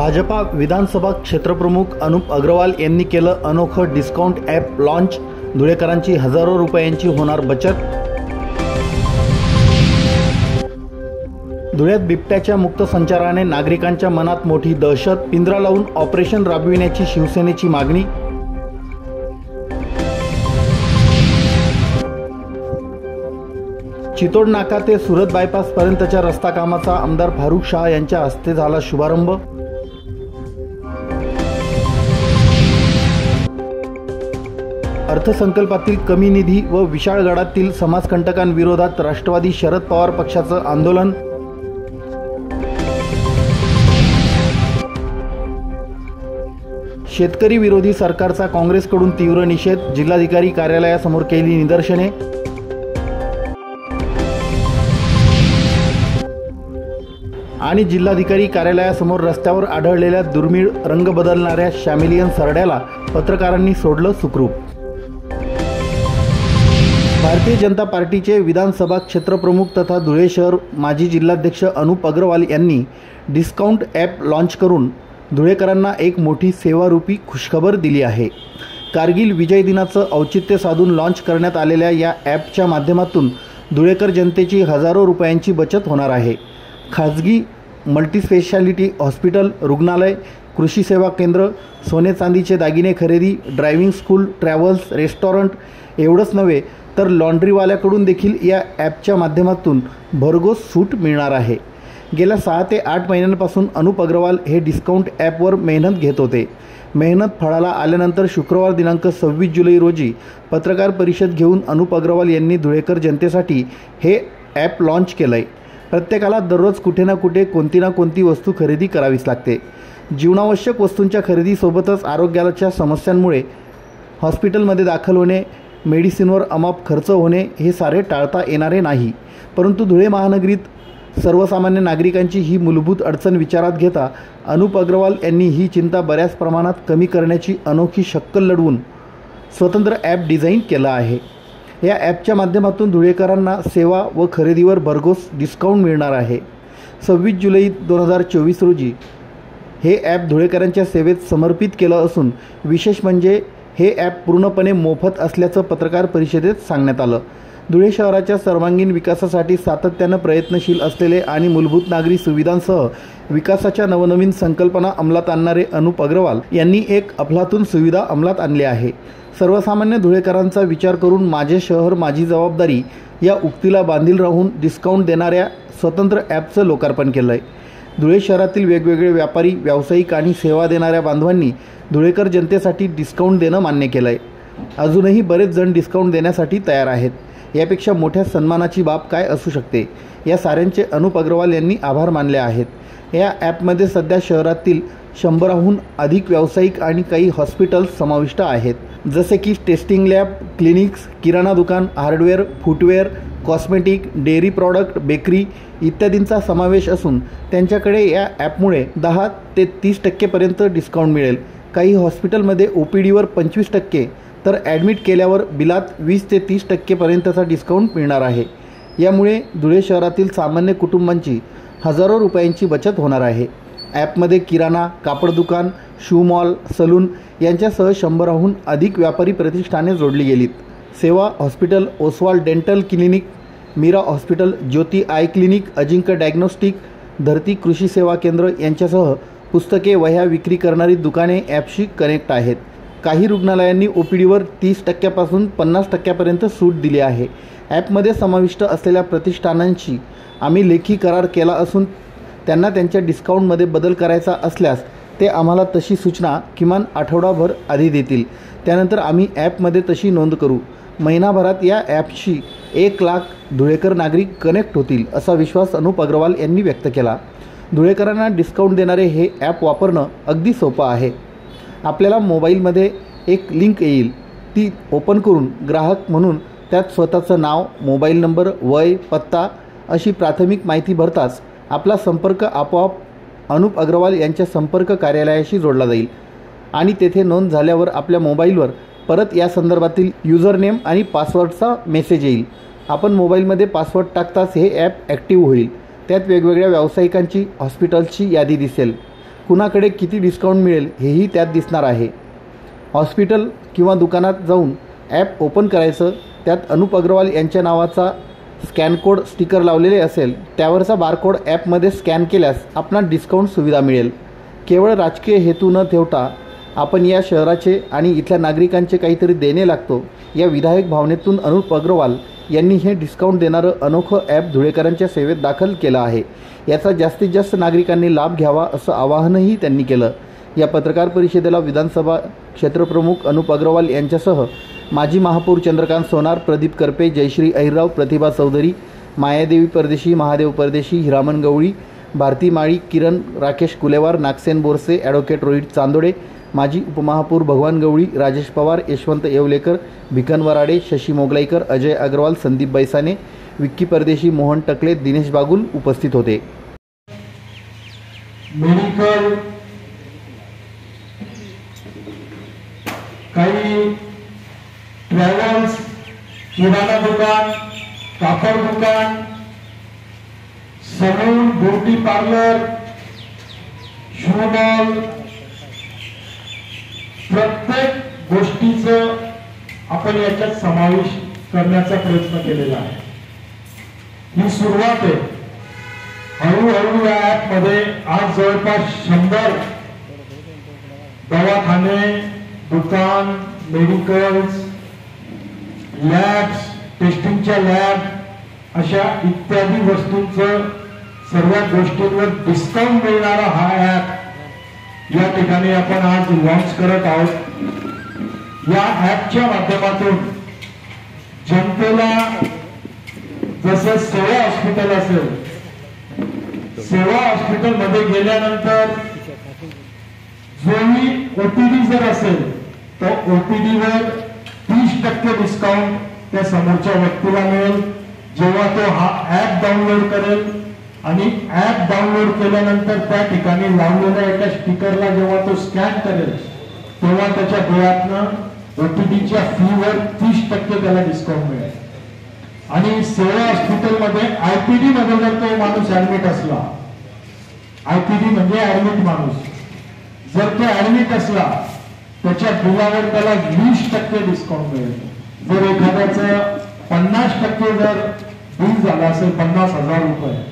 भाजपा विधानसभा क्षेत्रप्रमुख अनुप अग्रवाल यांनी केलं अनोखं डिस्काउंट ॲप लॉन्च। धुळेकरांची हजारो रुपयांची होणार बचत। धुळ्यात बिबट्याच्या मुक्त संचाराने नागरिकांच्या मनात मोठी दहशत। पिंजरा लावून ऑपरेशन राबविण्याची शिवसेनेची मागणी। चितोड नाका ते सुरत बायपास पर्यंतच्या रस्ता कामाचा आमदार फारुख शाह यांच्या हस्ते झाला शुभारंभ। अर्थसंकल्पातील कमी निधी व विशाळगडातील समाजकंटकांविरोधात राष्ट्रवादी शरद पवार पक्षाचं आंदोलन। शेतकरी विरोधी सरकारचा काँग्रेसकडून तीव्र निषेध। जिल्हाधिकारी कार्यालयासमोर केली निदर्शने। आणि जिल्हाधिकारी कार्यालयासमोर रस्त्यावर आढळलेल्या दुर्मिळ रंग बदलणाऱ्या शॅमिलियन सरड्याला पत्रकारांनी सोडलं सुखरूप। भारतीय जनता पार्टीचे विधानसभा क्षेत्रप्रमुख तथा धुळे शहर माजी जिल्हाध्यक्ष अनुप अग्रवाल यांनी डिस्काउंट ॲप लॉन्च करून धुळेकरांना एक मोठी सेवारूपी खुशखबर दिली आहे। कारगिल विजय दिनाचं औचित्य साधून लॉन्च करण्यात आलेल्या या ॲपच्या माध्यमातून धुळेकर जनतेची हजारो रुपयांची बचत होणार आहे। खाजगी मल्टीस्पेशालिटी हॉस्पिटल, रुग्णालय, कृषी सेवा केंद्र, सोने चांदीचे दागिने खरेदी, ड्रायव्हिंग स्कूल, ट्रॅव्हल्स, रेस्टॉरंट एवढंच नव्हे तर लॉन्ड्रीवाल्याकडून देखील या ॲपच्या माध्यमातून भरघोस सूट मिळणार आहे। गेल्या 6 ते 8 महिन्यांपासून अनुप अग्रवाल हे डिस्काउंट ॲपवर मेहनत घेत होते। मेहनत फळाला आल्यानंतर शुक्रवार दिनांक 26 जुलै रोजी पत्रकार परिषद घेऊन अनुप अग्रवाल यांनी धुळेकर जनतेसाठी हे ॲप लॉन्च केलं आहे। प्रत्येकाला दररोज कुठे ना कुठे कोणती ना कोणती वस्तू खरेदी करावीच लागते। जीवनावश्यक वस्तूंच्या खरेदीसोबतच आरोग्याच्या समस्यांमुळे हॉस्पिटलमध्ये दाखल होणे, मेडिसिनवर अमाप खर्च होणे हे सारे टाळता येणारे नाही। परंतु धुळे महानगरीत सर्वसामान्य नागरिकांची ही मूलभूत अडचण विचारात घेता अनुप अग्रवाल यांनी ही चिंता बऱ्याच प्रमाणात कमी करण्याची अनोखी शक्कल लढवून स्वतंत्र ॲप डिझाईन केलं आहे। या ॲपच्या माध्यमातून धुळेकरांना सेवा व खरेदीवर भरघोस डिस्काउंट मिळणार आहे। 26 जुलै 2024 रोजी हे ॲप धुळेकरांच्या सेवेत समर्पित केलं असून विशेष म्हणजे हे ॲप पूर्णपणे मोफत असल्याचं पत्रकार परिषदेत सांगण्यात आलं। धुळे शहराच्या सर्वांगीण विकासासाठी सातत्यानं प्रयत्नशील असलेले आणि मूलभूत नागरी सुविधांसह विकासाच्या नवनवीन संकल्पना अंमलात आणणारे अनुप अग्रवाल यांनी एक अफलातून सुविधा अंमलात आणली आहे। सर्वसामान्य धुळेकरांचा विचार करून माझे शहर माझी जबाबदारी या उक्तीला बांधील राहून डिस्काउंट देणाऱ्या स्वतंत्र ॲपचं लोकार्पण केलं आहे। धुळे शहरातील वेगवेगळे व्यापारी, व्यावसायिक आणि सेवा देणाऱ्या बांधवांनी धुळेकर जनतेसाठी डिस्काउंट देणं मान्य केलं आहे। अजूनही बरेच जण डिस्काउंट देण्यासाठी तयार आहेत। यापेक्षा मोठ्या सन्मानाची बाब काय असू शकते। या साऱ्यांचे अनुप अग्रवाल यांनी आभार मानले आहेत। या ॲपमध्ये सध्या शहरातील 100हून अधिक व्यावसायिक आणि काही हॉस्पिटल्स समाविष्ट आहेत, जसे की टेस्टिंग लॅब, क्लिनिक्स, किराणा दुकान, hardware, footwear, cosmetic, dairy product, bakery इत्यादींचा समावेश असून त्यांच्याकडे या ॲपमुळे 10 ते 30% पर्यंत डिस्काउंट मिळेल। काही हॉस्पिटलमध्ये OPDवर 25% तर ॲडमिट केल्यावर बिलात 20 ते 30% पर्यंतचा डिस्काउंट मिळणार आहे। यामुळे धुळे शहरातील सामान्य कुटुंबांची हजारो रुपयांची बचत होणार आहे। ॲपमध्ये किराणा, कापड दुकान, शू मॉल, सलून यांच्यासह 100हून अधिक व्यापारी प्रतिष्ठाने जोडली गेलीत। Seva hospital, Oswal dental clinic, Meera hospital, Jyoti eye clinic, Ajinkya diagnostic, Dharti Krishi सेवा केंद्र यांच्यासह पुस्तके, वह्या विक्री करणारी दुकाने ॲपशी कनेक्ट आहेत। काही रुग्णालयांनी OPDवर 30% पासून 50% पर्यंत सूट दिली आहे। ॲपमध्ये समाविष्ट असलेल्या प्रतिष्ठानांशी आम्ही लेखी करार केला असून त्यांना त्यांच्या डिस्काउंटमध्ये बदल करायचा असल्यास ते आम्हाला तशी सूचना किमान आठवडाभर आधी देतील। त्यानंतर आम्ही ॲपमध्ये तशी नोंद करू। महिनाभरात या ॲपशी 1 लाख धुळेकर नागरिक कनेक्ट होतील असा विश्वास अनुप अग्रवाल यांनी व्यक्त केला। धुळेकरांना डिस्काउंट देणारे हे ॲप वापरणं अगदी सोपं आहे। आपल्याला मोबाईलमध्ये एक लिंक येईल, ती ओपन करून ग्राहक म्हणून त्यात स्वतःचं नाव, मोबाईल नंबर, वय, पत्ता अशी प्राथमिक माहिती भरताच आपला संपर्क आपोआप अनुप अग्रवाल यांच्या संपर्क कार्यालयाशी जोडला जाईल आणि तेथे नोंद झाल्यावर आपल्या मोबाईलवर परत या संदर्भातील युजरनेम आणि पासवर्डचा मेसेज येईल। आपण मोबाईलमध्ये पासवर्ड टाकताच हे ॲप ॲक्टिव्ह होईल। त्यात वेगवेगळ्या व्यावसायिकांची, हॉस्पिटल्सची यादी दिसेल। कुणाकडे किती डिस्काउंट मिळेल हेही त्यात दिसणार आहे. हॉस्पिटल किंवा दुकानात जाऊन ॲप ओपन करायचं, त्यात अनुप अग्रवाल यांच्या नावाचा स्कॅन कोड स्टिकर लावलेले असेल, त्यावरचा बारकोड ॲपमध्ये स्कॅन केल्यास आपणास डिस्काउंट सुविधा मिळेल. केवळ राजकीय हेतू न ठेवता आपण या शहराचे आणि इथल्या नागरिकांचे काहीतरी देणे लागतो, या विधायक भावनेतून अनुप अग्रवाल यांनी हे डिस्काउंट देणारं अनोखं ॲप धुळेकरांच्या सेवेत दाखल केलं आहे. याचा जास्तीत जास्त नागरिकांनी लाभ घ्यावा असं आवाहनही त्यांनी केलं. या पत्रकार परिषदेला विधानसभा क्षेत्रप्रमुख अनुप अग्रवाल यांच्यासह माजी महापौर चंद्रकांत सोनार, प्रदीप करपे, जयश्री अहिरराव, प्रतिभा चौधरी, मायादेवी परदेशी, महादेव परदेशी, हिरामन गवळी, भारती माळी, किरण राकेश कुलेवार, नागसेन बोरसे, ॲडव्होकेट रोहित चांदोडे, माजी उपमहापौर भगवान गवळी, राजेश पवार, यशवंत येवलेकर, भिकन वराडे, शशी मोगलाईकर, अजय अग्रवाल, संदीप बैसाने, विक्की परदेशी, मोहन टकले, दिनेश बागुल उपस्थित होते. मेडिकल, काही ट्रॅव्हल्स, किराणा दुकान, कापड दुकान, salon, beauty parlour, shoe mall, प्रत्येक गोष्टीचं आपण याच्यात समावेश करण्याचा प्रयत्न केलेला आहे. ही सुरुवात आहे. हळूहळू या ऍप मध्ये आज जवळपास 100 दवाखाने, दुकान, मेडिकल्स, लॅब्स, टेस्टिंगच्या लॅब अशा इत्यादी वस्तूंचं सर्व गोष्टींवर डिस्काउंट मिळणारा हा ऍप या ठिकाणी आपण आज लॉन्च करत आहोत. या ऍपच्या माध्यमातून जनतेला जसं सेवा हॉस्पिटल असेल, सेवा हॉस्पिटल मध्ये गेल्यानंतर जोही ओपीडी जर असेल तर ओपीडी वर 30% डिस्काउंट त्या समोरच्या व्यक्तीला मिळेल जेव्हा तो हा ऍप डाउनलोड करेल. आणि ऍप डाउनलोड केल्यानंतर त्या ठिकाणी लावलेल्या एका स्टिकरला जेव्हा तो स्कॅन करेल तेव्हा त्याच्या डोळ्यातनं ओपीडीच्या फीवर 30% त्याला डिस्काउंट मिळेल. आणि सेवा हॉस्पिटलमध्ये आयपीडी मध्ये जर तो माणूस ऍडमिट असला, आयपीडी म्हणजे ऍडमिट माणूस, जर तो ऍडमिट असला त्याच्या बिलावर त्याला 20% डिस्काउंट मिळेल. जर एखाद्याचं 50% जर बिल झालं असेल 50,000 रुपये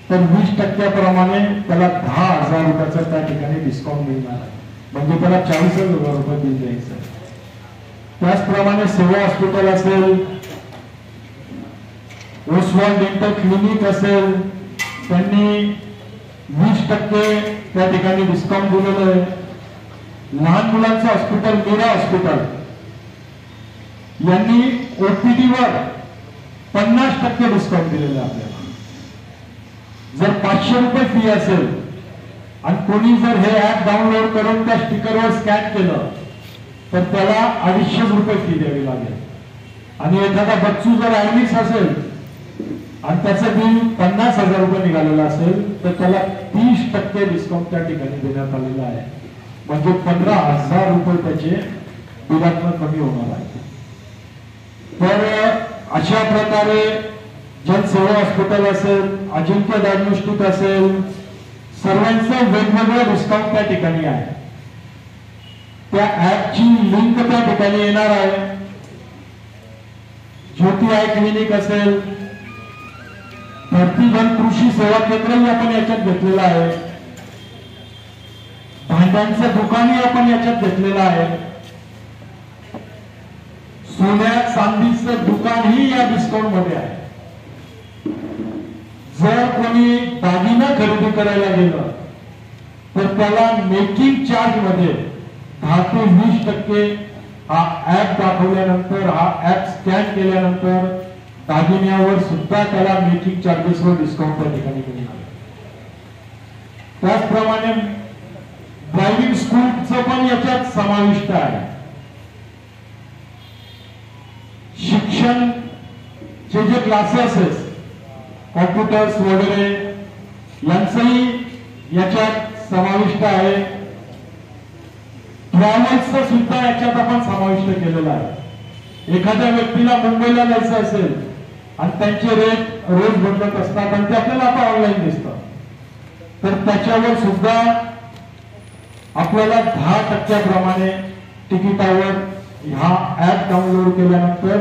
तर 20% प्रमाणे त्याला 10,000 रुपयाचं त्या ठिकाणी डिस्काउंट मिळणार आहे. म्हणजे त्याला 40,000 रुपये बिल द्यायचं. त्याचप्रमाणे सेवा हॉस्पिटल असेल, ओसवाल डेंटल क्लिनिक असेल, त्यांनी 20% त्या ठिकाणी डिस्काउंट दिलेलं आहे. लहान मुलांचं हॉस्पिटल मीरा हॉस्पिटल यांनी ओपीडी वर 50% डिस्काउंट दिलेलं आहे आपल्याला. जर 500 रुपये फी असेल आणि कोणी जर हे ऍप डाउनलोड करून त्या स्टिकरवर स्कॅन केलं तर त्याला 250 रुपये फी द्यावी लागेल. आणि एखादा बच्चू जर ऍडमिट असेल आणि त्याचं बिल 50,000 रुपये निघालेलं असेल तर त्याला 30% डिस्काउंट त्या ठिकाणी देण्यात आलेला आहे. म्हणजे 15,000 रुपये त्याचे बिलातनं कमी होणार आहे. तर अशा प्रकारे जनसेवा हॉस्पिटल असेल, अजिंक्य डायग्नोस्टिक असेल, सर्वांचं वेगवेगळं डिस्काउंट त्या ठिकाणी आहे. त्या ऍपची लिंक त्या ठिकाणी येणार आहे. ज्योती आय क्लिनिक असेल, धरतीधन कृषी सेवा केंद्रही आपण याच्यात घेतलेलं आहे. भांड्यांचं दुकानही आपण याच्यात घेतलेलं आहे. सोन्या चांदीचं दुकानही या डिस्काउंट मध्ये आहे. जर कोणी दागिना खरेदी करायला गेलं तर त्याला मेकिंग चार्ज मध्ये 10 ते 20% हा ऍप दाखवल्यानंतर, हा ऍप स्कॅन केल्यानंतर दागिन्यावर सुद्धा त्याला मेकिंग चार्जेसवर डिस्काउंट त्या ठिकाणी मिळणार. त्याचप्रमाणे ड्रायव्हिंग स्कूलचं पण याच्यात समाविष्ट आहे. शिक्षणचे जे क्लासेस, कॉम्प्युटर्स वगैरे यांचंही याच्यात समाविष्ट आहे. ट्रॅव्हल्सचं सुद्धा याच्यात आपण समाविष्ट केलेलं आहे. एखाद्या व्यक्तीला मुंबईला जायचं असेल आणि त्यांचे रेट रोज बदलत असतात आणि ते आपल्याला आता ऑनलाईन दिसतं, तर त्याच्यावर सुद्धा आपल्याला 10% प्रमाणे तिकिटावर हा ऍप डाउनलोड केल्यानंतर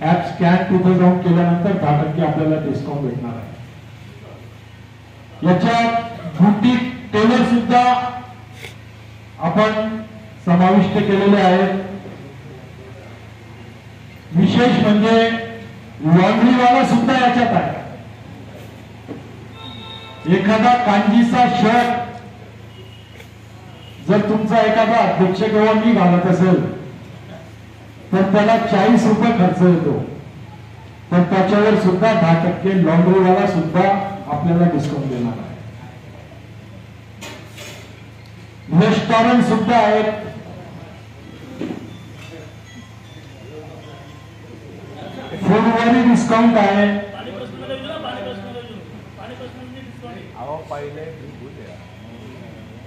ऍप स्कॅन तिथे जाऊन केल्यानंतर 10% आपल्याला डिस्काउंट भेटणार आहे। याच्यात बुटीक टेलर सुद्धा आपण समाविष्ट केलेले आहेत। विशेष म्हणजे लॉन्ड्रीवाला सुद्धा याच्यात आहे। एखादा कांजीचा शर्ट जर तुमचा एखादा अध्यक्ष किंवा मी घालत असेल तर त्याला 40 रुपये खर्च येतो, पण त्याच्यावर सुद्धा 10% लॉन्ड्रीवाला सुद्धा आपल्याला डिस्काउंट देणार आहे। रेस्टॉरंट सुद्धा आहेत, फूडवरही डिस्काउंट आहे।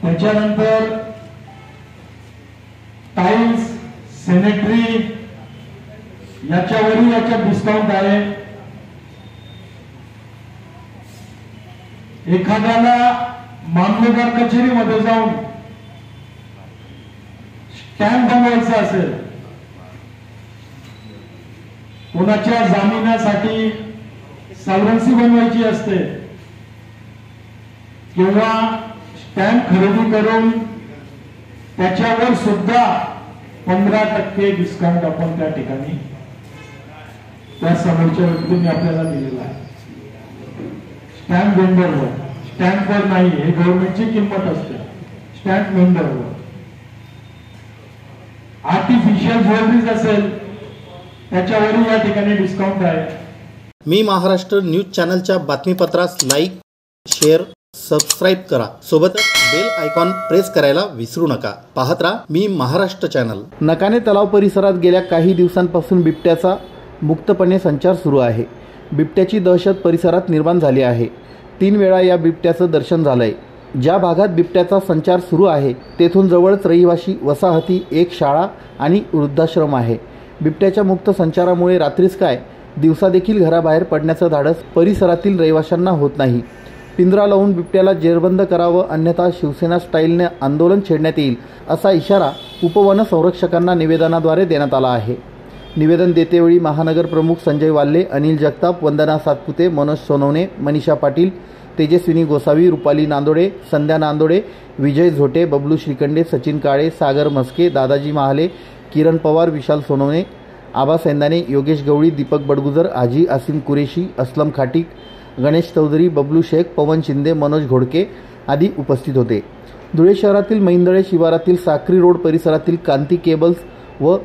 त्याच्यानंतर टाइल्स, सॅनिटरी याच्यावरही याच्यात डिस्काउंट आहे। एखाद्याला मामलेदार कचेरीमध्ये जाऊन स्टॅम्प बनवायचा असेल, कोणाच्या जामिनासाठी सॉल्व्हन्सी बनवायची असते किंवा स्टॅम्प खरेदी करून त्याच्यावर सुद्धा 15% डिस्काउंट आपण त्या ठिकाणी त्या समोरच्या व्यक्तीने आपल्याला दिलेला आहे। स्टॅम्प वेंडरवर, स्टॅम्पवर नाही, हे गव्हर्नमेंटची किंमत असते। स्टॅम्प वेंडरवर आर्टिफिशियल ज्वेलरीज असेल त्याच्यावरही या ठिकाणी डिस्काउंट आहे। मी महाराष्ट्र न्यूज चॅनलच्या बातमीपत्रास लाईक, शेअर, सबस्क्राईब करा। सोबतच बेल आयकॉन प्रेस करायला विसरू नका। पाहत राहा मी महाराष्ट्र चॅनल। नकाने तलाव परिसरात गेल्या काही दिवसांपासून बिबट्याचा मुक्तपणे संचार सुरू आहे। बिबट्याची दहशत परिसरात निर्माण झाली आहे। 3 वेळा या बिबट्याचं दर्शन झालंय। ज्या भागात बिबट्याचा संचार सुरू आहे तेथून जवळच रहिवाशी वसाहती, एक शाळा आणि वृद्धाश्रम आहे। बिबट्याच्या मुक्त संचारामुळे रात्रीच काय दिवसा देखील घराबाहेर पडण्याचं धाडस परिसरातील रहिवाशांना होत नाही। पिंजरा लावून बिबट्याला जेरबंद करावं, अन्यथा शिवसेना स्टाईलने आंदोलन छेडण्यात येईल असा इशारा उपवन संरक्षकांना निवेदनाद्वारे देण्यात आला आहे। निवेदन देतेवेळी महानगर प्रमुख संजय वाल्ले, अनिल जगताप, वंदना सातपुते, मनोज सोनवणे, मनीषा पाटील, तेजस्विनी गोसावी, रुपाली नांदोडे, संध्या नांदोडे, विजय झोटे, बबलू श्रीखंडे, सचिन काळे, सागर मस्के, दादाजी महाले, किरण पवार, विशाल सोनवणे, आबा सैंदाने, योगेश गवळी, दीपक बडगुजर, हाजी आसिम कुरेशी, असलम खाटिक, गणेश चौधरी, बबलू शेख, पवन शिंदे, मनोज घोडके आदी उपस्थित होते। धुळे शहरातील महिंदळे शिवारातील साक्री रोड परिसरातील कांती केबल्स व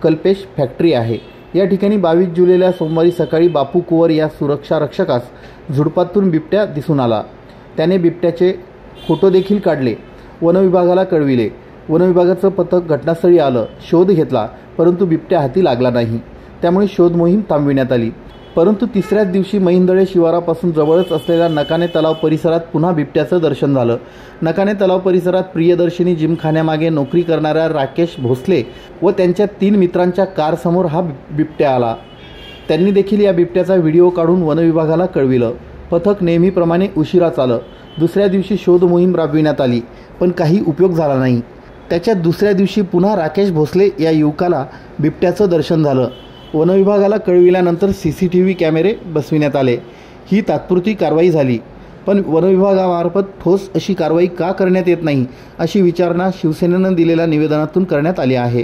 कल्पेश फॅक्टरी आहे। या ठिकाणी 22 जुलैला सोमवारी सकाळी बापू कुवर या सुरक्षा रक्षकास झुडपातून बिबट्या दिसून आला। त्याने बिबट्याचे फोटो देखील काढले, वनविभागाला कळविले। वनविभागाचं पथक घटनास्थळी आलं, शोध घेतला, परंतु बिबट्या हाती लागला नाही। त्यामुळे शोध मोहीम थांबविण्यात आली। परंतु तिसऱ्याच दिवशी महिंदळे शिवारापासून जवळच असलेल्या नकाने तलाव परिसरात पुन्हा बिबट्याचं दर्शन झालं। नकाने तलाव परिसरात प्रियदर्शिनी जिमखान्यामागे नोकरी करणाऱ्या राकेश भोसले व त्यांच्या 3 मित्रांच्या कारसमोर हा बिबट्या आला। त्यांनी देखील या बिबट्याचा व्हिडिओ काढून वनविभागाला कळविलं। पथक नेहमीप्रमाणे उशिराच आलं। दुसऱ्या दिवशी शोध मोहीम राबविण्यात आली, पण काही उपयोग झाला नाही। त्याच्या दुसऱ्या दिवशी पुन्हा राकेश भोसले या युवकाला बिबट्याचं दर्शन झालं। वनविभागाला कळविल्यानंतर CCTV कॅमेरे बसविण्यात आले। ही तात्पुरती कारवाई झाली, पण वनविभागामार्फत ठोस अशी कारवाई का करण्यात येत नाही अशी विचारणा शिवसेनेनं दिलेल्या निवेदनातून करण्यात आली आहे।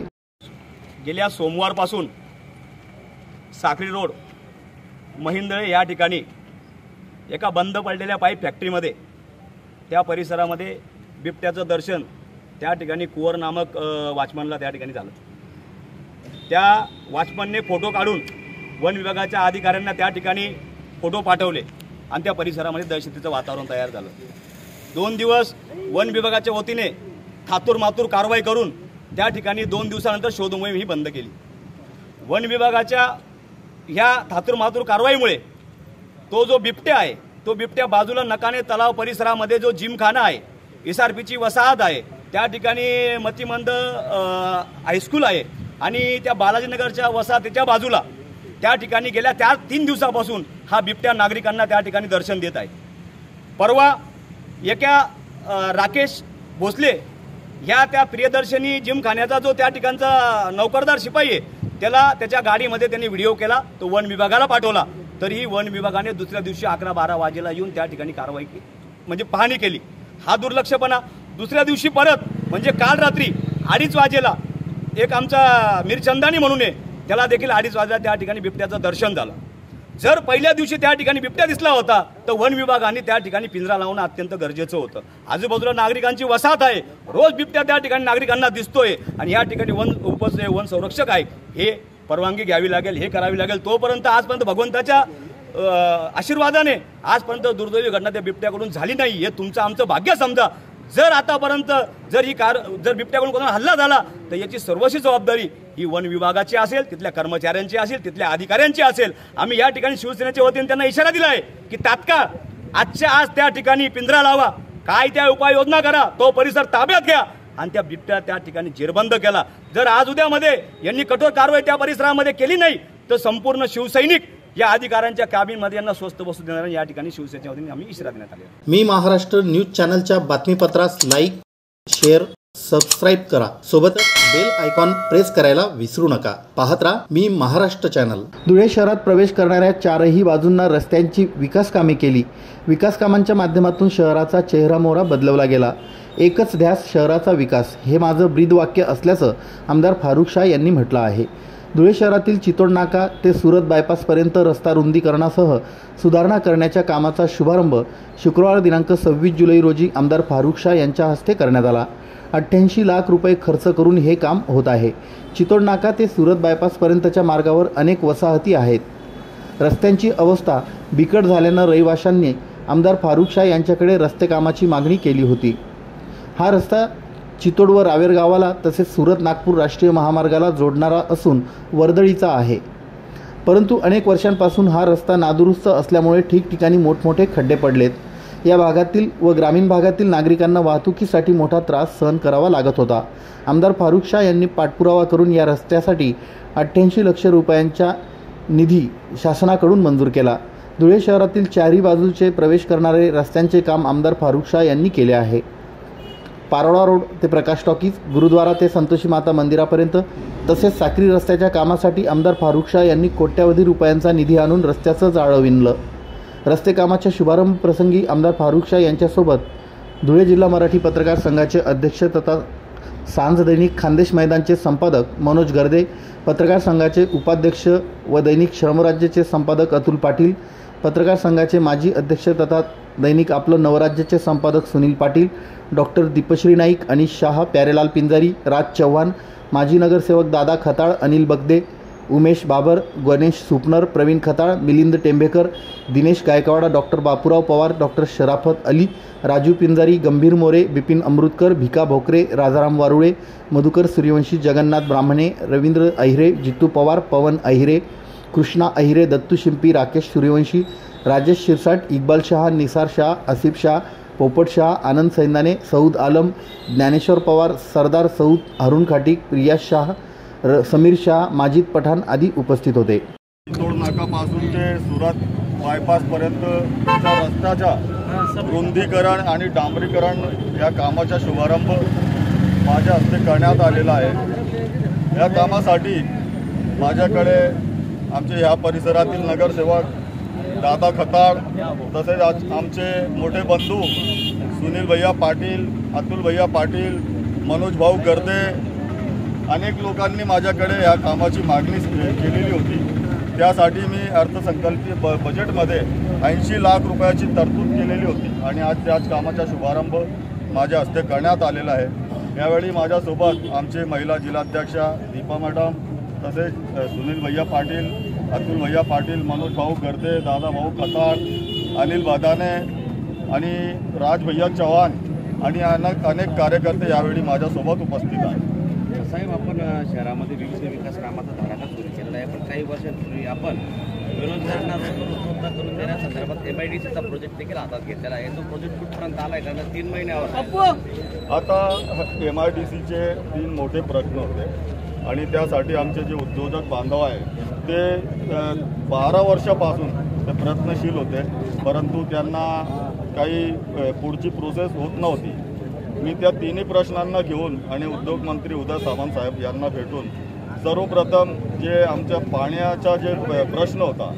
गेल्या सोमवारपासून साक्री रोड महिंदळे या ठिकाणी एका बंद पडलेल्या पाईप फॅक्टरीमध्ये त्या परिसरामध्ये बिबट्याचं दर्शन त्या ठिकाणी कुवर नामक वॉचमनला त्या ठिकाणी झालं। त्या वॉचमनने फोटो काढून वन विभागाच्या अधिकाऱ्यांना त्या ठिकाणी फोटो पाठवले आणि त्या परिसरामध्ये दहशतीचं वातावरण तयार झालं। 2 दिवस वन विभागाच्या वतीने थातूरमातूर कारवाई करून त्या ठिकाणी 2 दिवसानंतर शोध मोहीम ही बंद केली। वन विभागाच्या ह्या थातूरमातूर कारवाईमुळे तो जो बिबट्या आहे तो बिबट्या बाजूला नकाने तलाव परिसरामध्ये जो जिमखाना आहे, SRPची वसाहत आहे, त्या ठिकाणी मतिमंद हायस्कूल आहे आणि त्या बालाजीनगरच्या वसाहतीच्या बाजूला त्या ठिकाणी गेल्या 3 दिवसापासून हा बिबट्या नागरिकांना त्या ठिकाणी दर्शन देत आहे। परवा एका राकेश भोसले ह्या त्या प्रियदर्शनी जिमखान्याचा जो त्या ठिकाणचा नौकरदार शिपाई आहे त्याला त्याच्या गाडीमध्ये त्यांनी व्हिडिओ केला, तो वन विभागाला पाठवला. तरीही वन विभागाने दुसऱ्या दिवशी 11-12 वाजेला येऊन त्या ठिकाणी कारवाई केली, म्हणजे पाहणी केली. हा दुर्लक्षपणा. दुसऱ्या दिवशी परत म्हणजे काल रात्री 2:30 वाजेला एक आमचा मिरचंदानी म्हणून आहे, त्याला देखील 2:30 वाजता त्या ठिकाणी बिबट्याचं दर्शन झालं. जर पहिल्या दिवशी त्या ठिकाणी बिबट्या दिसला होता तर वन विभागाने त्या ठिकाणी पिंजरा लावणं अत्यंत गरजेचं होतं. आजूबाजूला नागरिकांची वसाहत आहे, रोज बिबट्या त्या ठिकाणी नागरिकांना दिसतोय आणि या ठिकाणी वन संरक्षक आहे, हे परवानगी घ्यावी लागेल, हे करावी लागेल. तोपर्यंत आजपर्यंत भगवंताच्या आशीर्वादाने आजपर्यंत दुर्दैवी घटना त्या बिबट्याकडून झाली नाही. हे तुमचं आमचं भाग्य समजा. जर आतापर्यंत जर बिबट्याकडून कोणाला हल्ला झाला तर याची सर्वस्वी जबाबदारी ही वन विभागाची असेल, तिथल्या कर्मचाऱ्यांची असेल, तिथल्या अधिकाऱ्यांची असेल. आम्ही या ठिकाणी शिवसेनेच्या वतीने त्यांना इशारा दिला आहे की तात्काळ आजच्या आज त्या ठिकाणी पिंजरा लावा, काय त्या उपाययोजना करा, तो परिसर ताब्यात घ्या आणि त्या बिबट्या त्या ठिकाणी जेरबंद केला. जर आज उद्यामध्ये यांनी कठोर कारवाई त्या परिसरामध्ये केली नाही तर संपूर्ण शिवसैनिक या अधिकाऱ्यांच्या कॅबिनमध्ये यांना स्वस्त बसू देणार. या ठिकाणी शिवसेनेच्या वतीने आम्ही इशारा देण्यात आले. मी महाराष्ट्र न्यूज चॅनलच्या बातमीपत्रास लाईक, शेअर, सबस्क्राईब करा. सोबतच बेल आयकॉन प्रेस करायला विसरू नका. पाहत राहा मी महाराष्ट्र चॅनल. धुळे शहरात प्रवेश करणाऱ्या चारही बाजूंना रस्त्यांची विकास कामे केली. विकास कामांच्या माध्यमातून शहराचा चेहरामोहरा बदलवला गेला. एकच ध्यास शहराचा विकास हे माझं ब्रीदवाक्य असल्याचं आमदार फारुख शाह यांनी म्हटलं आहे. धुळे शहरातील चितोड नाका ते सुरत बायपासपर्यंत रस्ता रुंदीकरणासह सुधारणा करण्याच्या कामाचा शुभारंभ शुक्रवार दिनांक 26 जुलै रोजी आमदार फारुख शाह यांच्या हस्ते करण्यात आला. 88 लाख रुपये खर्च करून हे काम होत आहे. चितोड नाका ते सुरत बायपासपर्यंतच्या मार्गावर अनेक वसाहती आहेत. रस्त्यांची अवस्था बिकट झाल्यानं रहिवाशांनी आमदार फारुख शाह यांच्याकडे रस्ते कामाची मागणी केली होती. हा रस्ता चितोड व रावेर गावाला तसेच सुरत नागपूर राष्ट्रीय महामार्गाला जोडणारा असून वर्दळीचा आहे. परंतु अनेक वर्षांपासून हा रस्ता नादुरुस्त असल्यामुळे ठिकठिकाणी मोठमोठे खड्डे पडलेत. या भागातील व ग्रामीण भागातील नागरिकांना वाहतुकीसाठी मोठा त्रास सहन करावा लागत होता. आमदार फारुख शाह यांनी पाठपुरावा करून या रस्त्यासाठी 88 लाख रुपयांचा निधी शासनाकडून मंजूर केला. धुळे शहरातील चारही बाजूचे प्रवेश करणारे रस्त्यांचे काम आमदार फारुख शाह यांनी केले आहे. पारोळा रोड ते प्रकाश टॉकीज, गुरुद्वारा ते संतोषी माता मंदिरापर्यंत तसेच साक्री रस्त्याच्या कामासाठी आमदार फारुख शाह यांनी कोट्यावधी रुपयांचा निधी आणून रस्त्याचं जाळं विणलं. रस्ते कामाच्या शुभारंभ प्रसंगी आमदार फारुख शाह यांच्यासोबत धुळे जिल्हा मराठी पत्रकार संघाचे अध्यक्ष तथा सांज दैनिक खानदेश मैदानचे संपादक मनोज गर्दे, पत्रकार संघाचे उपाध्यक्ष व दैनिक श्रमराज्याचे संपादक अतुल पाटील, पत्रकार संघाचे माजी अध्यक्ष तथा दैनिक आपलं नवराज्याचे संपादक सुनील पाटील, डॉक्टर दीपश्री नाईक, अनिश शाह, प्यारेलाल पिंजारी, राज चव्हाण, माजी नगरसेवक दादा खताळ, अनिल बगदे, उमेश बाबर, गणेश सुपनर, प्रवीण खताळ, मिलिंद टेंभेकर, दिनेश गायकवाड, डॉक्टर बापूराव पवार, डॉक्टर शराफत अली, राजू पिंजारी, गंभीर मोरे, बिपिन अमृतकर, भिका भोकरे, राजाराम वारुळे, मधुकर सूर्यवंशी, जगन्नाथ ब्राह्मणे, रवींद्र अहिरे, जितू पवार, पवन अहिरे, कृष्णा अहिरे, दत्तू शिंपी, राकेश सूर्यवंशी, राजेश शिरसाट, इक्बाल शाह, निसार शाह, आसिफ शाह, पोपट शाह, आनंद सैंदाने, सऊद आलम, ज्ञानेश्वर पवार, सरदार सऊद, हरून खाटीक, रियाज शाह, समीर शाह, माजिद पठाण आदी उपस्थित होते. चितोड नाकापासून ते सुरत बायपासपर्यंतच्या रस्त्याच्या रुंदीकरण आणि डांबरीकरण या कामाचा शुभारंभ माझ्या हस्ते करण्यात आलेला आहे. या कामासाठी माझ्याकडे आमचे ह्या परिसरातील नगरसेवक दादा खताळ तसेच आमचे मोठे बंधू सुनील भैया पाटील, अतुल भैया पाटील, मनोज भाऊ गर्दे अनेक लोकांनी माझ्याकडे या कामाची मागणी केलेली होती. त्यासाठी मी अर्थसंकल्पीय बजेटमध्ये 80 लाख रुपयाची तरतूद केलेली होती आणि आज त्याच कामाचा शुभारंभ माझ्या हस्ते करण्यात आलेला आहे. यावेळी माझ्यासोबत आमचे महिला जिल्हाध्यक्षा दीपा मॅडम तसेच सुनील भैया पाटील, अतुल भैया पाटील, मनोज भाऊ गर्दे, दादा भाऊ खताळ, अनिल बदाने आणि राज भैया चव्हाण आणि अनेक कार्यकर्ते यावेळी माझ्यासोबत उपस्थित आहेत. साहेब, आपण शहरामध्ये विविध विकास कामाचा धडाका सुरू केलेला आहे, पण काही वर्षांपूर्वी आपण बेरोजगारांना रोजगार करून देण्यासंदर्भात MIDCचा प्रोजेक्ट देखील हातात घेतलेला आहे. तो प्रोजेक्ट कुठपर्यंत आला आहे? कारण 3 महिन्यावर आता MIDCचे 3 मोठे प्रश्न होते आणि त्यासाठी आमचे जे उद्योजक बांधव आहे ते 12 वर्षापासून ते प्रयत्नशील होते, परंतु त्यांना काही पुढची प्रोसेस होत नव्हती. मी त्या तिन्ही प्रश्नांना घेऊन आणि उद्योगमंत्री उदय सामंत साहेब यांना भेटून सर्वप्रथम जे आमच्या पाण्याचा जे प्रश्न होता,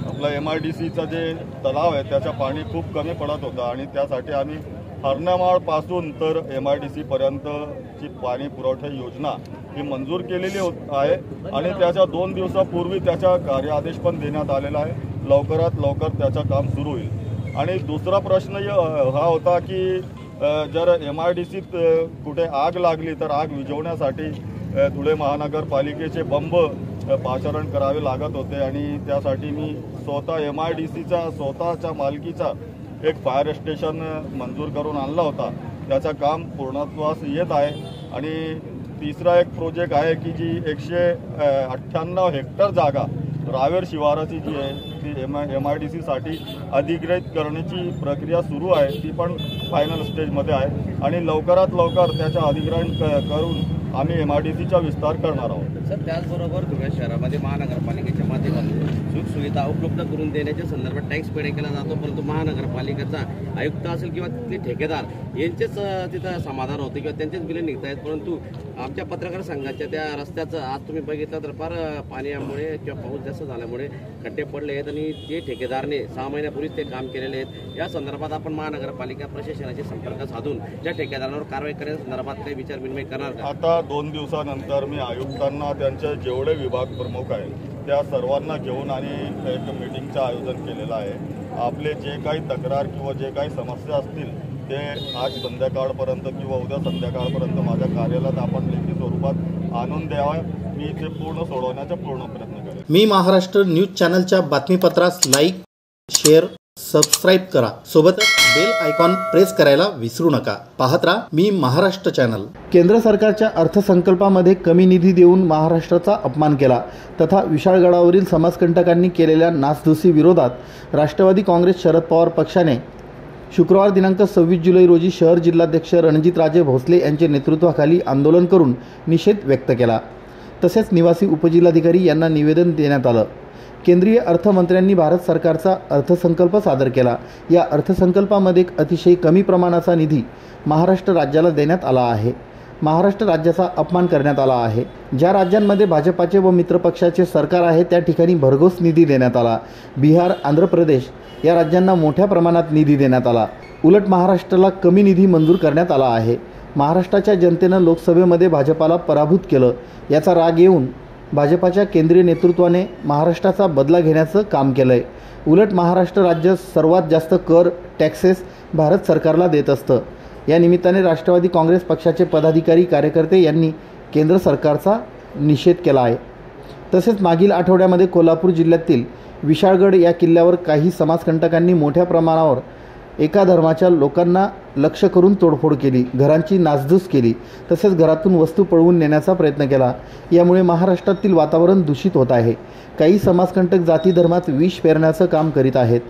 आपला MIDCचा जे तलाव आहे त्याचं पाणी खूप कमी पडत होतं आणि त्यासाठी आम्ही हरणामाळपासून तर MIDC पर्यंतची पाणी पुरवठा योजना ही मंजूर केलेली आहे आणि त्याच्या 2 दिवसापूर्वी त्याचा कार्यादेश पण देण्यात आलेला आहे. लवकरात लवकर त्याचं काम सुरू होईल. आणि दुसरा प्रश्न हा होता की जर MIDCत कुठे आग लागली तर आग विझवण्यासाठी धुळे महानगरपालिकेचे बंब पाचारण करावे लागत होते आणि त्यासाठी मी स्वतः MIDCचा स्वतःच्या मालकीचा एक फायर स्टेशन मंजूर करून आणला होता. त्याचं काम पूर्णत्वास येत आहे. आणि तिसरा एक प्रोजेक्ट आहे की जी 198 हेक्टर जागा रावेर शिवाराची जी आहे ती MIDCसाठी अधिग्रहित करण्याची प्रक्रिया सुरू आहे. ती पण फायनल स्टेजमध्ये आहे आणि लवकरात लवकर त्याचं अधिग्रहण करून आम्ही MIDCचा विस्तार करणार आहोत. सर, त्याचबरोबर धुळे शहरामध्ये महानगरपालिकेच्या माध्यमातून सुखसुविधा उपलब्ध करून देण्याच्या संदर्भात टॅक्स पेड केला जातो, परंतु महानगरपालिकेचा आयुक्त असेल किंवा तिथले ठेकेदार यांचेच तिथं समाधान होते किंवा त्यांचेच बिले निघत आहेत. परंतु आमच्या पत्रकार संघाच्या त्या रस्त्याचं आज तुम्ही बघितलं तर फार पाण्यामुळे किंवा पाऊस जास्त झाल्यामुळे खड्डे पडले आहेत आणि ते ठेकेदारने 6 महिन्यापूर्वीच ते काम केलेले आहेत. या संदर्भात आपण महानगरपालिका प्रशासनाशी संपर्क साधून त्या ठेकेदारांवर कारवाई करण्याच्या संदर्भात काही विचार विनिमय करणार का? आता 2 दिवसानंतर मी आयुक्तांना त्यांचे जेवढे विभाग प्रमुख आहेत त्या सर्वांना घेऊन आणि एक मीटिंगचं आयोजन केलेलं आहे. आपले जे काही तक्रार किंवा जे काही समस्या असतील ते आज संध्याकाळपर्यंत किंवा उद्या संध्याकाळपर्यंत माझ्या कार्यालयात आपण लेखी स्वरूपात आणून द्यावं. मी ते पूर्ण सोडवण्याचा पूर्ण प्रयत्न करेन. मी महाराष्ट्र न्यूज चॅनलच्या बातमीपत्रास लाईक, शेअर, सबस्क्राईब करा. सोबतच बेल आयकॉन प्रेस करायला विसरू नका. पाहत राहा मी महाराष्ट्र चॅनल. केंद्र सरकारच्या अर्थसंकल्पामध्ये कमी निधी देऊन महाराष्ट्राचा अपमान केला तथा विशाळगडावरील समाजकंटकांनी केलेल्या नासधुसी विरोधात राष्ट्रवादी काँग्रेस शरद पवार पक्षाने शुक्रवार दिनांक 26 जुलै रोजी शहर जिल्हाध्यक्ष रणजितराजे भोसले यांच्या नेतृत्वाखाली आंदोलन करून निषेध व्यक्त केला. तसेच निवासी उपजिल्हाधिकारी यांना निवेदन देण्यात आलं. केंद्रीय अर्थमंत्र्यांनी भारत सरकारचा अर्थसंकल्प सादर केला. या अर्थसंकल्पामध्ये अतिशय कमी प्रमाणाचा निधी महाराष्ट्र राज्याला देण्यात आला आहे. महाराष्ट्र राज्याचा अपमान करण्यात आला आहे. ज्या राज्यांमध्ये भाजपाचे व मित्रपक्षाचे सरकार आहे त्या ठिकाणी भरघोस निधी देण्यात आला. बिहार, आंध्र प्रदेश या राज्यांना मोठ्या प्रमाणात निधी देण्यात आला. उलट महाराष्ट्राला कमी निधी मंजूर करण्यात आला आहे. महाराष्ट्राच्या जनतेनं लोकसभेमध्ये भाजपाला पराभूत केलं. याचा राग येऊन भाजपाच्या केंद्रीय नेतृत्वाने महाराष्ट्राचा बदला घेण्याचं काम केलं आहे. उलट महाराष्ट्र राज्य सर्वात जास्त कर, टॅक्सेस भारत सरकारला देत असतं. या निमित्ताने राष्ट्रवादी काँग्रेस पक्षाचे पदाधिकारी, कार्यकर्ते यांनी केंद्र सरकारचा निषेध केला आहे. तसेच मागील आठवड्यामध्ये कोल्हापूर जिल्ह्यातील विशाळगड या किल्ल्यावर काही समाजकंटकांनी मोठ्या प्रमाणावर एका धर्माच्या लोकांना लक्ष्य करून तोडफोड केली, घरांची नासधूस केली, तसेच घरातून वस्तू पळवून नेण्याचा प्रयत्न केला. यामुळे महाराष्ट्रातील वातावरण दूषित होत आहे. काही समाजकंटक जाती धर्मात विष पेरण्याचं काम करीत आहेत.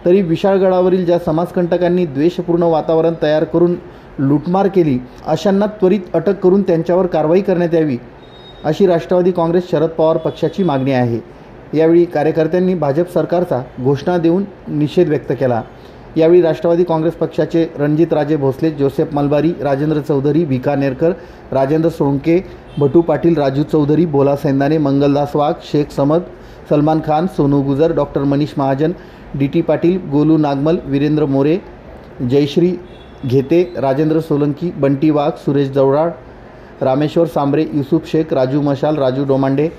तरी विशाळगडावरील ज्या समाजकंटकांनी द्वेषपूर्ण वातावरण तयार करून लूटमार केली अशांना त्वरित अटक करून त्यांच्यावर कारवाई करण्यात यावी अशी राष्ट्रवादी काँग्रेस शरद पवार पक्षाची मागणी आहे. यावेळी कार्यकर्त्यांनी भाजप सरकारचा घोषणा देऊन निषेध व्यक्त केला. यावेळी राष्ट्रवादी काँग्रेस पक्षाचे रणजितराजे भोसले, जोसेफ मलबारी, राजेंद्र चौधरी, भिका नेरकर, राजेंद्र सोळंके, भटू पाटील, राजू चौधरी, बोला सेंदाने, मंगलदास वाघ, शेख समद, सलमान खान, सोनू गुजर, डॉक्टर मनीष महाजन, DT पाटील, गोलू नागमल, वीरेंद्र मोरे, जयश्री घेते, राजेंद्र सोलंकी, बंटी वाघ, सुरेश जवळाड, रामेश्वर सांबरे, युसुफ शेख, राजू मशाल, राजू डोमांडे,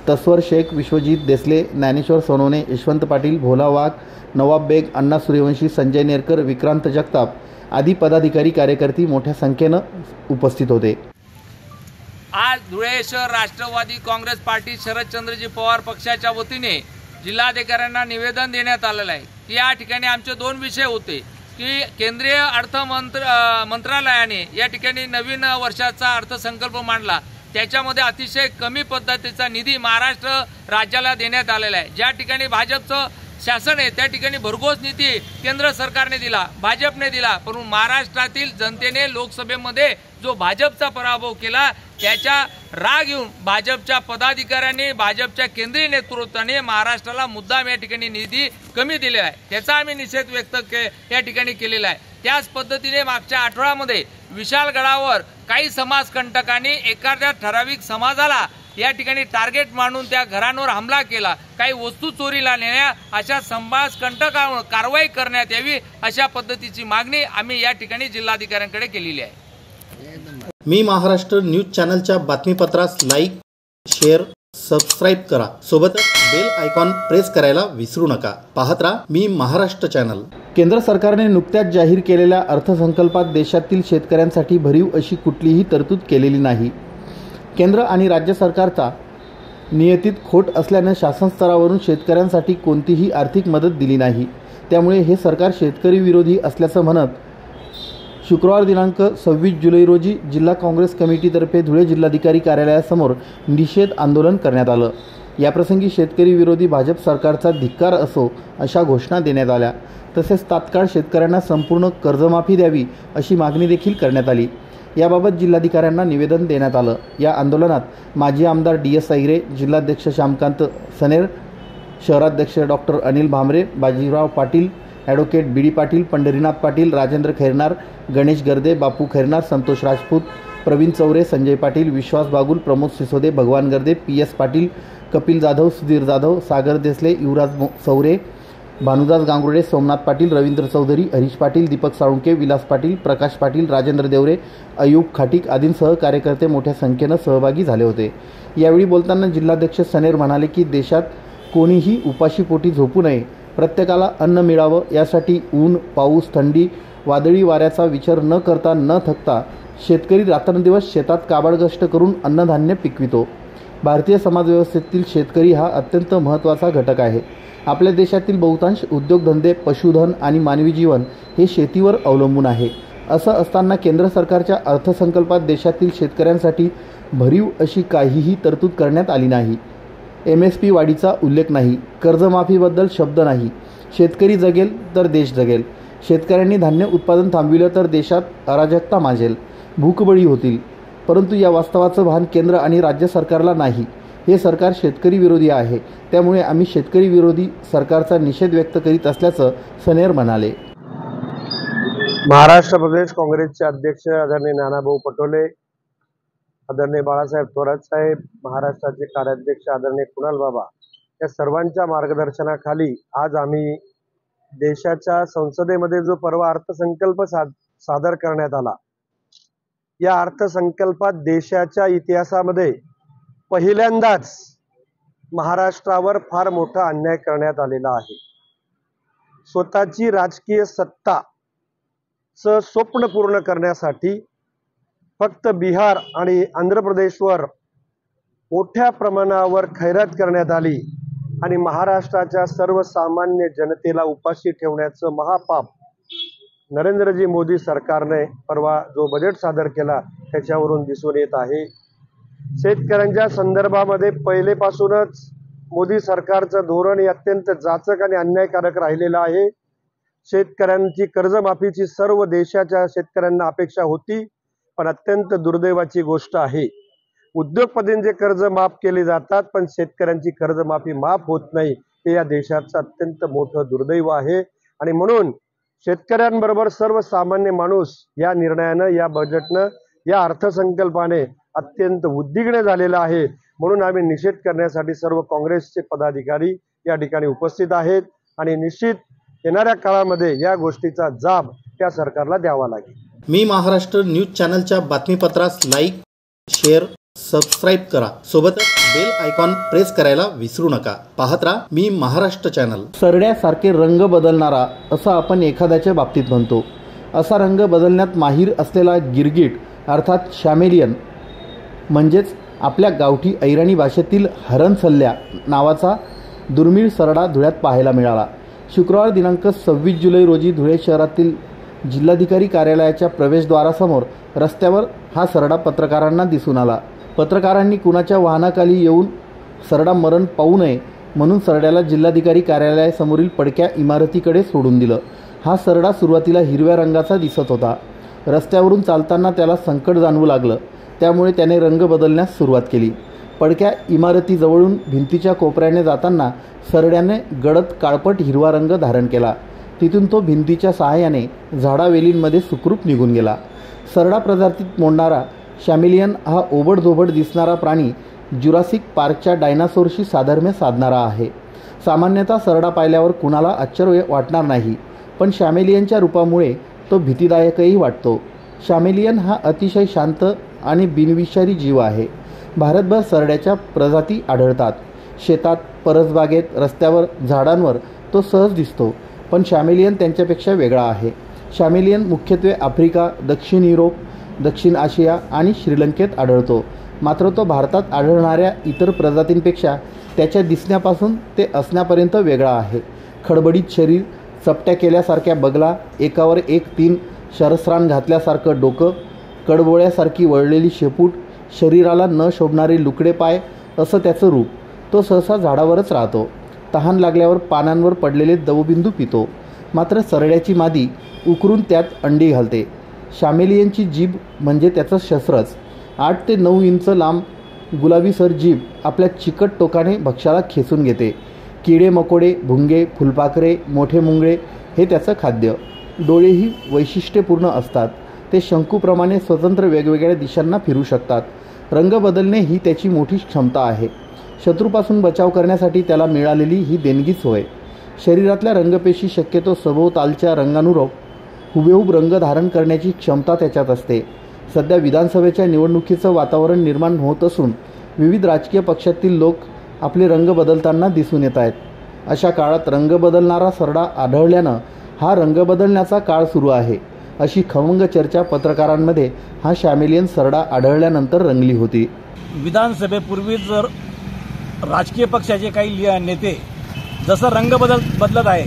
तस्वर शेख, विश्वजित देसले, ज्ञानेश्वर सोनवणे, यशवंत पाटील, भोला वाघ, नवाब बेग, अण्णा सूर्यवंशी, संजय नेरकर, विक्रांत जगताप आदी पदाधिकारी, कार्यकर्ते मोठ्या संख्येनं उपस्थित होते. आज धुळे शहर राष्ट्रवादी काँग्रेस पार्टी शरदचंद्रजी पवार पक्षाच्या वतीने जिल्हाधिकाऱ्यांना निवेदन देण्यात आलेलं आहे. या ठिकाणी आमचे 2 विषय होते की केंद्रीय मंत्रालयाने या ठिकाणी नवीन वर्षाचा अर्थसंकल्प मांडला. त्याच्यामध्ये अतिशय कमी पद्धतीचा निधी महाराष्ट्र राज्याला देण्यात आलेला आहे. ज्या ठिकाणी भाजपचं शासन आहे त्या ठिकाणी भरघोस निधी केंद्र सरकारने दिला, भाजपने दिला, परंतु महाराष्ट्रातील जनतेने लोकसभेमध्ये जो भाजपचा पराभव केला त्याचा राग येऊन भाजपच्या पदाधिकाऱ्यांनी, भाजपच्या केंद्रीय नेतृत्वाने महाराष्ट्राला मुद्दाम या ठिकाणी निधी कमी दिलेला आहे. त्याचा आम्ही निषेध व्यक्त या ठिकाणी केलेला आहे. त्याच पद्धतीने मागच्या आठवड्यामध्ये विशालगडावर काही समाजकंटकांनी एखाद्या ठराविक समाजाला या ठिकाणी टार्गेट मानून त्या घरांवर हमला केला, काही वस्तू चोरीला नेण्या, अशा समाजकंटकांवर कारवाई करण्यात यावी अशा पद्धतीची मागणी आम्ही या ठिकाणी जिल्हाधिकाऱ्यांकडे केलेली आहे. मी महाराष्ट्र न्यूज चॅनलच्या बातमीपत्रास लाईक, शेअर, सबस्क्राईब करा. सोबतच बेल आयकॉन प्रेस करायला विसरू नका. पाहत राहा मी महाराष्ट्र चॅनल. केंद्र सरकारने नुकत्याच जाहीर केलेल्या अर्थसंकल्पात देशातील शेतकऱ्यांसाठी भरीव अशी कुठलीही तरतूद केलेली नाही. केंद्र आणि राज्य सरकारचा नियतीत खोट असल्याने शासन स्तरावरून शेतकऱ्यांसाठी कोणतीही आर्थिक मदत दिली नाही. त्यामुळे हे सरकार शेतकरी विरोधी असल्याचं म्हणत शुक्रवार दिनांक 26 जुलै रोजी जिल्हा काँग्रेस कमिटीतर्फे धुळे जिल्हाधिकारी कार्यालयासमोर निषेध आंदोलन करण्यात आलं. याप्रसंगी शेतकरी विरोधी भाजप सरकारचा धिक्कार असो अशा घोषणा देण्यात आल्या. तसेच तात्काळ शेतकऱ्यांना संपूर्ण कर्जमाफी द्यावी अशी मागणी देखील करण्यात आली. याबाबत जिल्हाधिकाऱ्यांना निवेदन देण्यात आलं. या आंदोलनात माजी आमदार DS ऐगरे, जिल्हाध्यक्ष श्यामकांत सनेर, शहराध्यक्ष doctor Anil Bhamre, Bajirao Patil, advocate BD Patil, Pandharinath Patil, Rajendra Khairnar, Ganesh गर्दे, बापू खैरनार, संतोष राजपूत, प्रवीण चौरे, संजय पाटील, विश्वास बागुल, प्रमोद सिसोदे, भगवान गर्दे, PS पाटील, कपिल जाधव, सुधीर जाधव, सागर देसले, युवराज चौरे, भानुदास गांगुर्डे, सोमनाथ पाटील, रवींद्र चौधरी, हरीश पाटील, दीपक साळुंके, विलास पाटील, प्रकाश पाटील, राजेंद्र देवरे, अयूब खाटीक आदींसह कार्यकर्ते मोठ्या संख्येनं सहभागी झाले होते. यावेळी बोलताना जिल्हाध्यक्ष सनेर म्हणाले की देशात कोणीही उपाशीपोटी झोपू नये, प्रत्येकाला अन्न मिळावं यासाठी ऊन, पाऊस, थंडी, वादळी वाऱ्याचा विचार न करता न थकता शेतकरी रात्रंदिवस शेतात काबाड कष्ट करून अन्नधान्य पिकवितो. भारतीय समाजव्यवस्थेतील शेतकरी हा अत्यंत महत्त्वाचा घटक आहे. आपल्या देशातील बहुतांश उद्योगधंदे, पशुधन आणि मानवी जीवन हे शेतीवर अवलंबून आहे. असं असताना केंद्र सरकारच्या अर्थसंकल्पात देशातील शेतकऱ्यांसाठी भरीव अशी काहीही तरतूद करण्यात आली नाही. MSP वाढीचा उल्लेख नाही, कर्जमाफीबद्दल शब्द नाही. शेतकरी जगेल तर देश जगेल. शेतकऱ्यांनी धान्य उत्पादन थांबविलं तर देशात अराजकता माजेल, भूकबळी होतील. परंतु या वास्तवाचं भान केंद्र आणि राज्य सरकारला नाही. हे सरकार शेतकरी विरोधी आहे. त्यामुळे आम्ही शेतकरी विरोधी सरकारचा निषेध व्यक्त करीत असल्याचं सनेर म्हणाले. महाराष्ट्र प्रदेश काँग्रेसचे अध्यक्ष आदरणीय नानाभाऊ पटोले, आदरणीय बाळासाहेब थोरात साहेब, महाराष्ट्राचे कार्याध्यक्ष आदरणीय कुणाल बाबा, या सर्वांच्या मार्गदर्शनाखाली आज आम्ही देशाच्या संसदेमध्ये जो परवा अर्थसंकल्प सादर करण्यात आला, या अर्थसंकल्पात देशाच्या इतिहासामध्ये पहिल्यांदाच महाराष्ट्रावर फार मोठा अन्याय करण्यात आलेला आहे. स्वतःची राजकीय सत्ताचं स्वप्न पूर्ण करण्यासाठी फक्त बिहार आणि आंध्र प्रदेशवर मोठ्या प्रमाणावर खैरात करण्यात आली आणि महाराष्ट्राच्या सर्वसामान्य जनतेला उपाशी ठेवण्याचं महापाप नरेंद्रजी मोदी सरकारने परवा जो बजेट सादर केला त्याच्यावरून दिसून येत आहे. शेतकऱ्यांच्या संदर्भामध्ये पहिलेपासूनच मोदी सरकारचं धोरण हे अत्यंत जाचक आणि अन्यायकारक राहिलेलं आहे. शेतकऱ्यांची कर्जमाफीची सर्व देशाच्या शेतकऱ्यांना अपेक्षा होती, पण अत्यंत दुर्दैवाची गोष्ट आहे, उद्योगपतींचे कर्ज माफ केले जातात पण शेतकऱ्यांची कर्जमाफी माफ होत नाही. हे या देशाचं अत्यंत मोठं दुर्दैव आहे. आणि म्हणून शेतकऱ्यांबरोबर सर्वसामान्य माणूस या निर्णयानं, या बजेटनं, या अर्थसंकल्पाने अत्यंत उद्विग्न झालेला आहे. म्हणून आम्ही निषेध करण्यासाठी सर्व काँग्रेसचे पदाधिकारी या ठिकाणी उपस्थित आहेत आणि निश्चित येणाऱ्या काळामध्ये या गोष्टीचा जाब त्या सरकारला द्यावा लागेल. मी महाराष्ट्र न्यूज चॅनलच्या बातमीपत्रास लाईक, शेअर, सबस्क्राईब करा. सोबतच बेल आयकॉन प्रेस करायला विसरू नका. पाहत राहा मी महाराष्ट्र चॅनल. सरड्यासारखे रंग बदलणारा असं आपण एखाद्याच्या बाबतीत म्हणतो. असा रंग बदलण्यात माहीर असलेला गिरगिट अर्थात शॅमेलियन म्हणजेच आपल्या गावठी ऐराणी भाषेतील हरणसल्ल्या नावाचा दुर्मिळ सरडा धुळ्यात पाहायला मिळाला. शुक्रवार दिनांक 26 जुलै रोजी धुळे शहरातील जिल्हाधिकारी कार्यालयाच्या प्रवेशद्वारासमोर रस्त्यावर हा सरडा पत्रकारांना दिसून आला. पत्रकारांनी कुणाच्या वाहनाखाली येऊन सरडा मरण पाहू नये म्हणून सरड्याला जिल्हाधिकारी कार्यालयासमोरील पडक्या इमारतीकडे सोडून दिलं. हा सरडा सुरुवातीला हिरव्या रंगाचा दिसत होता. रस्त्यावरून चालताना त्याला संकट जाणवू लागलं. त्यामुळे त्याने रंग बदलण्यास सुरुवात केली. पडक्या इमारतीजवळून भिंतीच्या कोपऱ्याने जाताना सरड्याने गडद काळपट हिरवा रंग धारण केला. तिथून तो भिंतीच्या सहाय्याने झाडावेलींमध्ये सुखरूप निघून गेला. सरडा प्रजातीत मोडणारा शॅमिलियन हा ओबडधोबड दिसणारा प्राणी जुरासिक पार्कच्या डायनासोरशी साधर्म्य साधणारा आहे. सामान्यतः सरडा पाहिल्यावर कुणाला आश्चर्य वाटणार नाही, पण शॅमिलियनच्या रूपामुळे तो भीतीदायकही वाटतो. शॅमिलियन हा अतिशय शांत आणि बिनविषारी जीव आहे. भारतभर सरड्याच्या प्रजाती आढळतात. शेतात, परसबागेत, रस्त्यावर, झाडांवर तो सहज दिसतो. पण शॅमिलियन त्यांच्यापेक्षा वेगळा आहे. शॅमिलियन मुख्यत्वे आफ्रिका, दक्षिण युरोप, दक्षिण आशिया आणि श्रीलंकेत आढळतो. मात्र तो भारतात आढळणाऱ्या इतर प्रजातींपेक्षा त्याच्या दिसण्यापासून ते असण्यापर्यंत वेगळा आहे. खडबडीत शरीर, चपट्या केल्यासारख्या बगला, एकावर एक 3 शरस्त्राण घातल्यासारखं डोकं, कडबोळ्यासारखी वळलेली शेपूट, शरीराला न शोभणारे लुकडे पाय असं त्याचं रूप. तो सहसा झाडावरच राहतो. तहान लागल्यावर पानांवर पडलेले दवबिंदू पितो. मात्र सरड्याची मादी उकरून त्यात अंडी घालते. शॅमिलियनची जीभ म्हणजे त्याचं शस्त्रच. 8 ते 9 इंच लांब गुलाबीसर जीभ आपल्या चिकट टोकाने भक्ष्याला खेचून घेते. किडे मकोडे, भुंगे, फुलपाखरे, मोठे मुंगळे हे त्याचं खाद्य. डोळेही वैशिष्ट्यपूर्ण असतात. ते शंकूप्रमाणे स्वतंत्र वेगवेगळ्या दिशांना फिरू शकतात. रंग बदलणे ही त्याची मोठी क्षमता आहे. शत्रूपासून बचाव करण्यासाठी त्याला मिळालेली ही देणगीच होय. शरीरातल्या रंगपेशी शक्यतो सभोवतालच्या रंगानुरूप हुबेहूब रंग धारण करण्याची क्षमता त्याच्यात असते. सध्या विधानसभेच्या निवडणुकीचं वातावरण निर्माण होत असून विविध राजकीय पक्षातील लोक आपले रंग बदलताना दिसून येत आहेत. अशा काळात रंग बदलणारा सरडा आढळल्यानं हा रंग बदलण्याचा काळ सुरू आहे, अशी खमंग चर्चा पत्रकारांमध्ये हा शॅमिलियन सरडा आढळल्यानंतर रंगली होती. विधानसभेपूर्वी जर राजकीय पक्षाचे काही नेते जसं रंग बदलत आहे,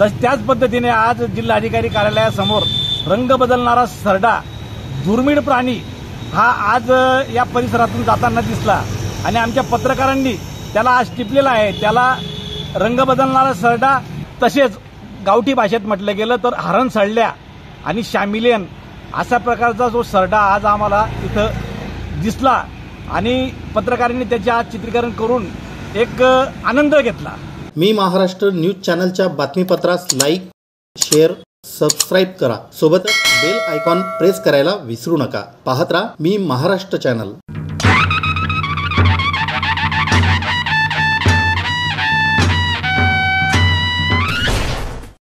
त्याच पद्धतीने आज जिल्हाधिकारी कार्यालयासमोर रंग बदलणारा सरडा, दुर्मिळ प्राणी हा आज या परिसरातून जाताना दिसला आणि आमच्या पत्रकारांनी त्याला आज टिपलेला आहे. त्याला रंग बदलणारा सरडा, तसेच गावठी भाषेत म्हटलं गेलं तर हरण सळल्या आणि शॅमिलियन अशा प्रकारचा जो सरडा आज आम्हाला इथं दिसला आणि पत्रकारांनी त्याचे आज चित्रीकरण करून एक आनंद घेतला. मी महाराष्ट्र न्यूज चॅनलच्या बातमीपत्रास लाईक, शेअर, सबस्क्राईब करा. सोबतच बेल आयकॉन प्रेस करायला विसरू नका. पाहत राहा मी महाराष्ट्र चॅनल.